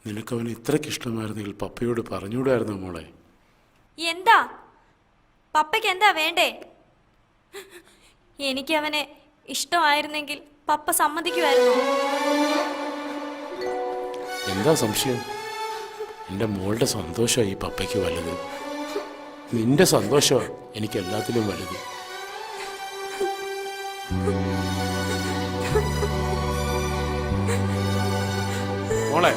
നിനക്കവന് ഇത്രയ്ക്ക് ഇഷ്ടമായിരുന്നെങ്കിൽ പപ്പയോട് പറഞ്ഞുകൂടായിരുന്നു മോളെ. എന്താ പപ്പയ്ക്ക് എന്താ വേണ്ടേ? എനിക്ക് അവനെ ഇഷ്ടമായിരുന്നെങ്കിൽ പപ്പ സമ്മതിക്കുമായിരുന്നു. എന്താ സംശയം? എൻ്റെ മോളുടെ സന്തോഷമാണ് ഈ പപ്പയ്ക്ക് വലുത്. നിന്റെ സന്തോഷമാണ് എനിക്ക് എല്ലാത്തിലും വലുത്. മോളെ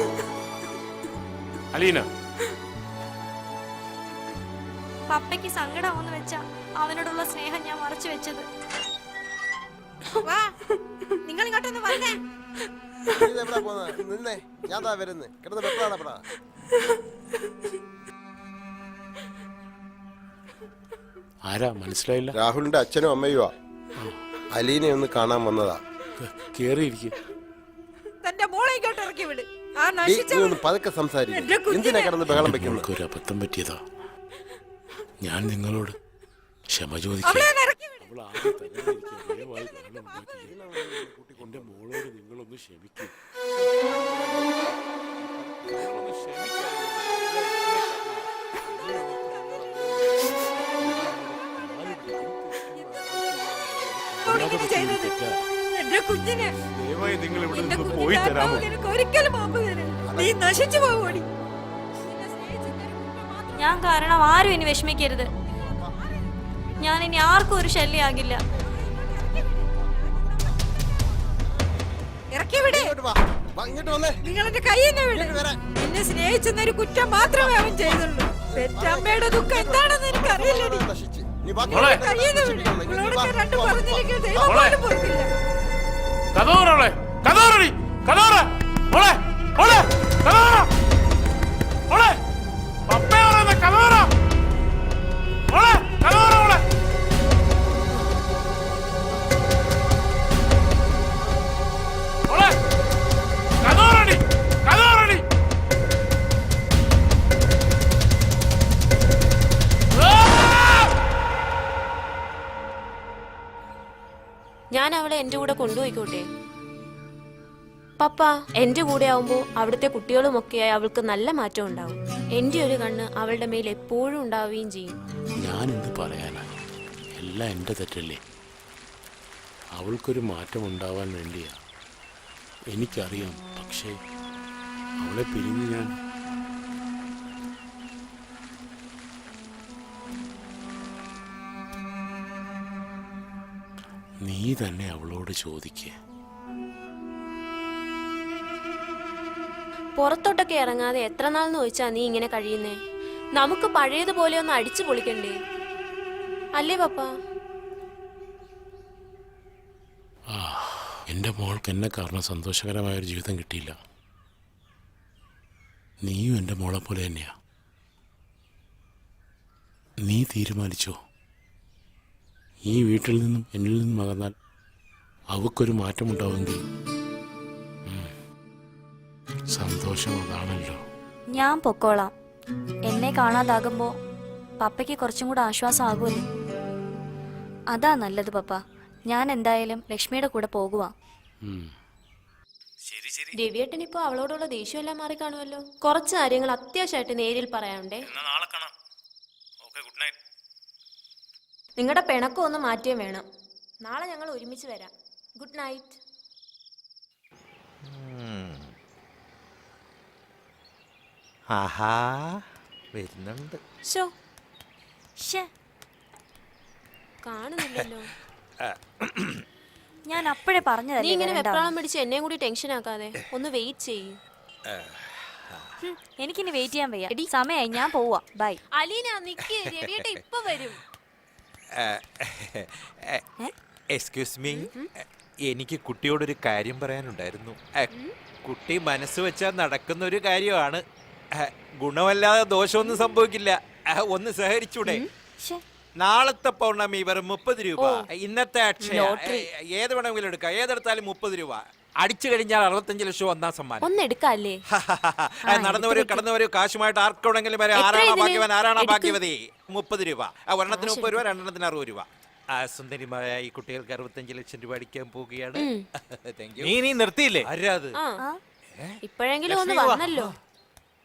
അലീന, പപ്പയ്ക്ക് സങ്കടമാവെന്ന് വെച്ചാ അവനോടുള്ള സ്നേഹം ഞാൻ മറച്ചു വെച്ചത്. നിങ്ങൾ ഇങ്ങോട്ടൊന്ന് വന്നേ. ആരാ മനസ്സിലായില്ല? രാഹുലിന്റെ അച്ഛനും അമ്മയുവാ. അലീനെ ഒന്ന് കാണാൻ വന്നതാ. കേറിയിരിക്കും. തന്റെ മോളെ ഇങ്ങോട്ട് ഇറക്കി വിട്. പതുക്കെ സംസാരിക്കും. എന്തിനാ കിടന്ന് ബഹളം വെക്കുന്നത്? ഒരു അബദ്ധം പറ്റിയതാ. ഞാൻ നിങ്ങളോട് ക്ഷമ ചോദിക്കാം. എന്റെ മോളോട് നിങ്ങളൊന്ന് ക്ഷമിക്കും. നിങ്ങൾ ഇവിടെ നിന്ന് പോയി തരാമോ? ഞാൻ കാരണം ആരും ഇനി വിഷമിക്കരുത്. ഞാൻ ഇനി ആർക്കും ഒരു ശല്യമാകില്ല. നിങ്ങളെന്റെ കയ്യിൽ എന്നെ സ്നേഹിച്ചെന്നൊരു കുറ്റം മാത്രമേ അവൻ ചെയ്തുള്ളൂ. പെറ്റമ്മയുടെ ദുഃഖം എന്താണെന്ന് എനിക്ക് അറിയില്ലടി. രണ്ടു പറഞ്ഞില്ലെങ്കിൽ ദൈവം പോലും പൊറുക്കില്ല. ഞാൻ അവളെ എന്റെ കൂടെ കൊണ്ടുപോയിക്കോട്ടെ പപ്പ? എന്റെ കൂടെ ആവുമ്പോ അവിടുത്തെ കുട്ടികളുമൊക്കെയായി അവൾക്ക് നല്ല മാറ്റം ഉണ്ടാവും. എന്റെ ഒരു കണ്ണ് അവളുടെ മേൽ എപ്പോഴും ഉണ്ടാവുകയും ചെയ്യും. ഞാൻ എന്ത് പറയാനാ? എല്ലാം എൻ്റെ തെറ്റല്ലേ? അവൾക്കൊരു മാറ്റം ഉണ്ടാവാൻ വേണ്ടിയാ. എനിക്കറിയാം. പക്ഷേ അവളെ പിരിഞ്ഞ് ഞാൻ നീ തന്നെ അവളോട് ചോദിക്കേ. പുറത്തോട്ടൊക്കെ ഇറങ്ങാതെ എത്ര നാളെന്ന് ചോദിച്ചാ നീ ഇങ്ങനെ കഴിയുന്നേ? നമുക്ക് പഴയതുപോലെ ഒന്ന് അടിച്ചു പൊളിക്കണ്ടേ, അല്ലേ പപ്പ? എൻ്റെ മോൾക്ക് എന്നെ കാരണം സന്തോഷകരമായൊരു ജീവിതം കിട്ടിയില്ല. നീയും എൻ്റെ മോളെ പോലെ തന്നെയാ. നീ തീരുമാനിച്ചോ, ഈ വീട്ടിൽ നിന്നും എന്നിൽ നിന്നും അകന്നാൽ അവക്കൊരു മാറ്റമുണ്ടാവുമെങ്കിൽ സന്തോഷം അതാണല്ലോ. ഞാൻ പൊക്കോളാം. എന്നെ കാണാതാകുമ്പോ പപ്പയ്ക്ക് കുറച്ചും കൂടെ ആശ്വാസമാകുമല്ലോ. അതാ നല്ലത് പപ്പ. ഞാൻ എന്തായാലും ലക്ഷ്മിയുടെ കൂടെ പോകുക. രവിയേട്ടൻ ഇപ്പൊ അവളോടുള്ള ദേഷ്യം എല്ലാം മാറി കാണുമല്ലോ. കുറച്ച് കാര്യങ്ങൾ അത്യാവശ്യമായിട്ട് നേരിൽ പറയാനുണ്ടേ. നിങ്ങളുടെ പിണക്കം ഒന്ന് മാറ്റിയും വേണം. നാളെ ഞങ്ങൾ ഒരുമിച്ച് വരാം. Good night. ആഹാ വരുന്നുണ്ട്. കാണുന്നില്ലല്ലോ. ഞാൻ അപ്പോഴേ പറഞ്ഞതല്ലേ. നീ ഇങ്ങനെ വെപ്രാളം പിടിച്ച് എന്നെയും കൂടി ടെൻഷൻ ആക്കാതെ ഒന്ന് വെയിറ്റ് ചെയ്യ്. എനിക്കിനി വെയിറ്റ് ചെയ്യാൻ വയ്യ. സമയമായി, ഞാൻ പോവാ. ബൈ. അലീന നിക്ക്, രവിയേട്ടൻ ഇപ്പൊ വരും. എക്സ്ക്യൂസ് മീ, എനിക്ക് കുട്ടിയോടൊരു കാര്യം പറയാനുണ്ടായിരുന്നു. കുട്ടി മനസ്സ് വെച്ചാൽ നടക്കുന്ന ഒരു കാര്യമാണ്. ഗുണമല്ലാതെ ദോഷമൊന്നും സംഭവിക്കില്ല. ഒന്ന് സഹകരിച്ചൂടെ? നാളത്തെ പൗർണമി വെറും 30 രൂപ. ഇന്നത്തെ അക്ഷയ ഏത് വേണമെങ്കിലും എടുക്കാം. ഏതെടുത്താലും 30 രൂപ. അടിച്ചു കഴിഞ്ഞാൽ 65 ലക്ഷം ഒന്നാം സമ്മാനം. ഒന്നെടുക്കല്ലേ? നടന്നവര് കടന്നവര് കാശുമായിട്ട് ആർക്കെങ്കിലും വരെ ആരാണോ ഭാഗ്യവൻ ആരാണോ ഭാഗ്യവതി 30 രൂപ. ഒരെണ്ണത്തിന് 30 രൂപ, രണ്ടെണ്ണത്തിന് 60 രൂപ. സുന്ദരിമായ ഈ കുട്ടികൾക്ക് 65 ലക്ഷം രൂപ അടിക്കാൻ പോവുകയാണ്. നീ നിർത്തിയില്ലേ? ആരാത്? ഇപ്പോഴെങ്കിലും ഒന്ന് വന്നല്ലോ.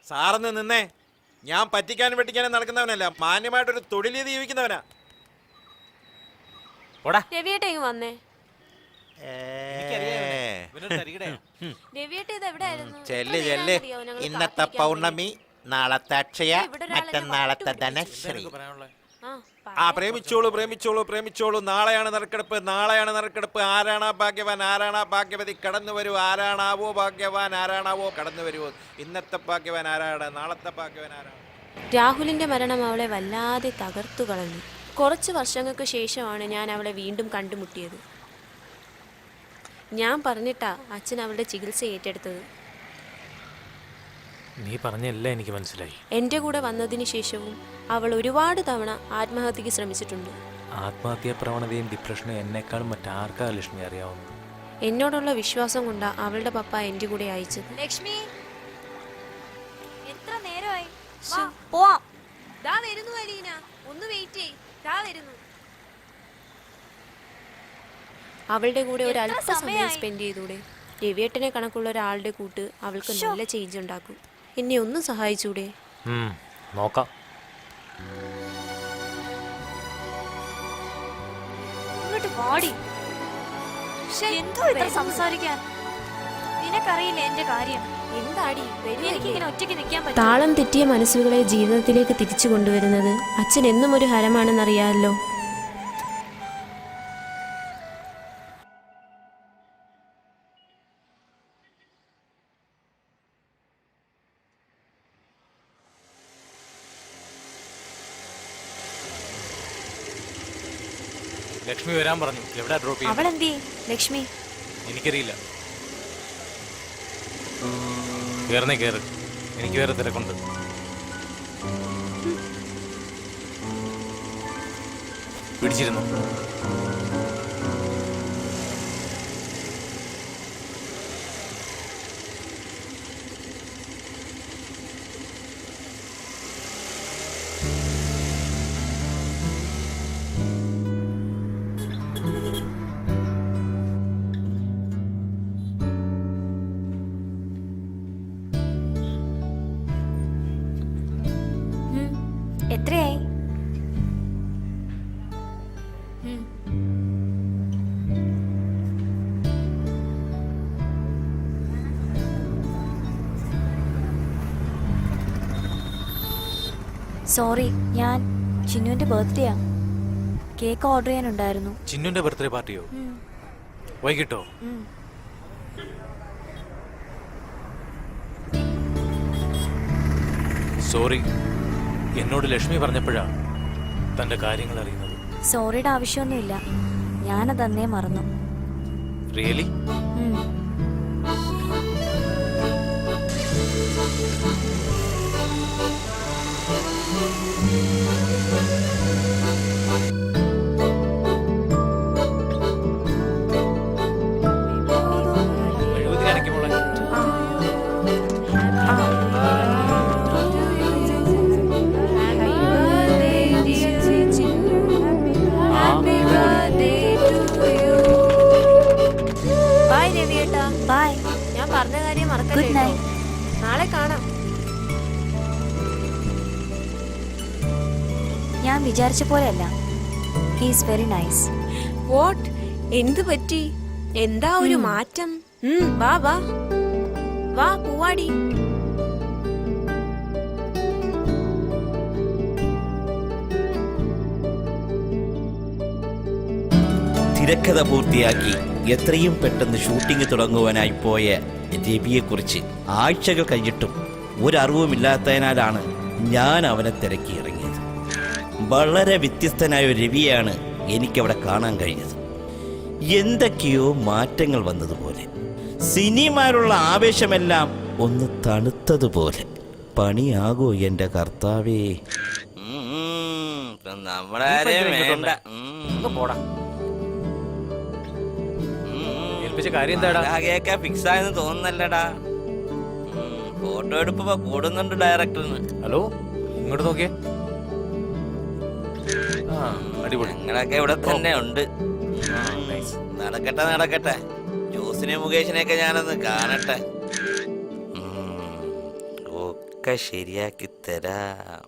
സാറൊന്ന് നിന്നേ. ഞാൻ പറ്റിക്കാനും വെട്ടിക്കാനും നടക്കുന്നവനല്ല, മാന്യമായിട്ടൊരു തൊഴിൽ ചെയ്ത് ജീവിക്കുന്നവനാ. രവിയേട്ട ഇങ്ങ് വന്നേ. രവിയേട്ട ഇത് എവിടെയായിരുന്നു? ചെല്ല് ചെല്ല്. ഇന്നത്തെ പൗർണമി, നാളത്തെ അക്ഷയ, മറ്റന്നാളത്തെ ധനശ്രീ. ആ പ്രേമിച്ചോളൂ പ്രേമിച്ചോളൂ പ്രേമിച്ചോളൂ. നാളെയാണ് നറുക്കെടുപ്പ്, നാളെയാണ് നറുക്കെടുപ്പ്. ആരാണാ ഭാഗ്യവാൻ, ആരാണാ ഭാഗ്യവതി? കടന്നു വരൂ. ആരാണാവോ ഭാഗ്യവാൻ, ആരാണാവോ കടന്നു വരൂ. ഇന്നത്തെ ഭാഗ്യവാൻ ആരാണ്, നാളത്തെ ഭാഗ്യവാൻ ആരാണ്? രാഹുലിന്റെ മരണം അവളെ വല്ലാതെ തകർത്തു കളഞ്ഞു. കുറച്ച് വർഷങ്ങൾക്ക് ശേഷമാണ് ഞാൻ അവളെ വീണ്ടും കണ്ടുമുട്ടിയത്. ഞാൻ പറഞ്ഞിട്ടാ അച്ഛൻ അവളുടെ ചികിത്സ ഏറ്റെടുത്തത്. നീ പറഞ്ഞല്ല എനിക്ക് മനസ്സിലായി. എൻ്റെ കൂടെ വന്നതിന് ശേഷവും അവൾ ഒരുപാട് തവണ ആത്മഹത്യക്ക് ശ്രമിച്ചിട്ടുണ്ട്. ആത്മഹത്യാ പ്രവണതയും ഡിപ്രഷനും എന്നെക്കാളും മറ്റാർക്കാ ലക്ഷ്മി അറിയാവുന്നു. എന്നോടുള്ള വിശ്വാസം കൊണ്ടാ അവളുടെ പപ്പ എൻ്റെ കൂടെ അയച്ചത്. ലക്ഷ്മി, എത്ര നേരമായി? പോവാം. ദാ വരുന്നു അലീന, ഒന്ന് വെയിറ്റ് ചെയ്യ്. ദാ വരുന്നു. അവളുടെ കൂടെ ഒരു അല്പ സമയം സ്പെൻഡ് ചെയ്തൂടെ? രവിയേട്ടനെ കണക്കുള്ള ഒരാളുടെ കൂട്ട് അവൾക്ക് നല്ല ചേഞ്ച് ഉണ്ടാക്കും. എന്നെ ഒന്ന് സഹായിച്ചൂടെ? നോക്കാം. ഇങ്ങോട്ട് വാടി. എന്തോ ഇത്ര സംസാരിക്കാൻ? നിനക്കറിയില്ല എന്റെ കാര്യം. എന്താടി എനിക്കിങ്ങനെ ഒറ്റയ്ക്ക് നിൽക്കാൻ പറ്റും? താളം തെറ്റിയ മനസ്സുകളെ ജീവിതത്തിലേക്ക് തിരിച്ചു കൊണ്ടുവരുന്നത് അച്ഛൻ എന്നും ഒരു ഹരമാണെന്നറിയാമല്ലോ. ലക്ഷ്മി വരാൻ പറഞ്ഞു. എവിടെ ഡ്രോപ്പ് ചെയ്യും? അവളെന്തേ ലക്ഷ്മി? എനിക്കറിയില്ല. കേറുന്നേ കേറ്, എനിക്ക് വേറെ തിരക്കുണ്ട്. പിടിച്ചിരുന്നു. എത്രയായി? സോറി, ഞാൻ ചിന്നുവിന്റെ ബർത്ത്ഡേയാ. കേക്ക് ഓർഡർ ചെയ്യാനുണ്ടായിരുന്നു. ചിന്നുന്റെ ബർത്ത്ഡേ പാർട്ടിയോ? വൈകിട്ടോ? സോറി, എന്നോട് ലക്ഷ്മി പറഞ്ഞപ്പോഴാണ് തന്റെ കാര്യങ്ങൾ അറിയുന്നത്. സോറിയുടെ ആവശ്യമൊന്നുമില്ല, ഞാനതന്നേ മറന്നു. റിയലി? ബൈ രവിയേട്ടാ. ബൈ. ഞാൻ പറഞ്ഞ കാര്യം Good മറക്കല്ലേ. night. നാളെ കാണാം. ഞാൻ വിചാരിച്ച പോലെയല്ല. He's very nice. വാട്ട്? എന്ത് പറ്റി? എന്താ ഒരു മാറ്റം? വാ വാ വാ പൂവാടി. തിരക്കഥ പൂർത്തിയാക്കി എത്രയും പെട്ടെന്ന് ഷൂട്ടിംഗ് തുടങ്ങുവാനായി പോയ രവിയെക്കുറിച്ച് ആഴ്ചകൾ കഴിഞ്ഞിട്ടും ഒരറിവുമില്ലാത്തതിനാലാണ് ഞാൻ അവനെ തിരക്കി ഇറങ്ങിയത്. വളരെ വ്യത്യസ്തനായ ഒരു രവിയാണ് എനിക്കവിടെ കാണാൻ കഴിഞ്ഞത്. എന്തൊക്കെയോ മാറ്റങ്ങൾ വന്നതുപോലെ, സിനിമയിലുള്ള ആവേശമെല്ലാം ഒന്ന് തണുത്തതുപോലെ. പണിയാകോ എൻ്റെ കർത്താവേ. ഫിക്സ് ആയെന്ന് തോന്നുന്നല്ലടാ. ഫോട്ടോ എടുപ്പോ കൂടുന്നുണ്ട് ഡയറക്ടറിന്. ഹലോ, ഇങ്ങോട്ട് നോക്കിയേ. ഞങ്ങളൊക്കെ ഇവിടെ തന്നെ ഉണ്ട്. നടക്കട്ടെ നടക്കട്ടെ. ജോസിനെ മുകേഷിനെയൊക്കെ ഞാനൊന്ന് കാണട്ടെ. ഓക്കെ. ഒക്കെ ശരിയാക്കി തരാം.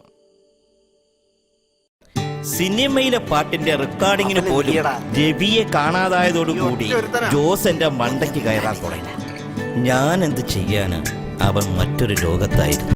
സിനിമയിലെ പാട്ടിന്റെ റെക്കോർഡിങ്ങിന് പോലും രവിയെ കാണാതായതോടുകൂടി ജോസ് എന്റെ മണ്ടയ്ക്ക് കയറാൻ തുടങ്ങി. ഞാൻ എന്ത് ചെയ്യാന്? അവൻ മറ്റൊരു ലോകത്തായിരുന്നു.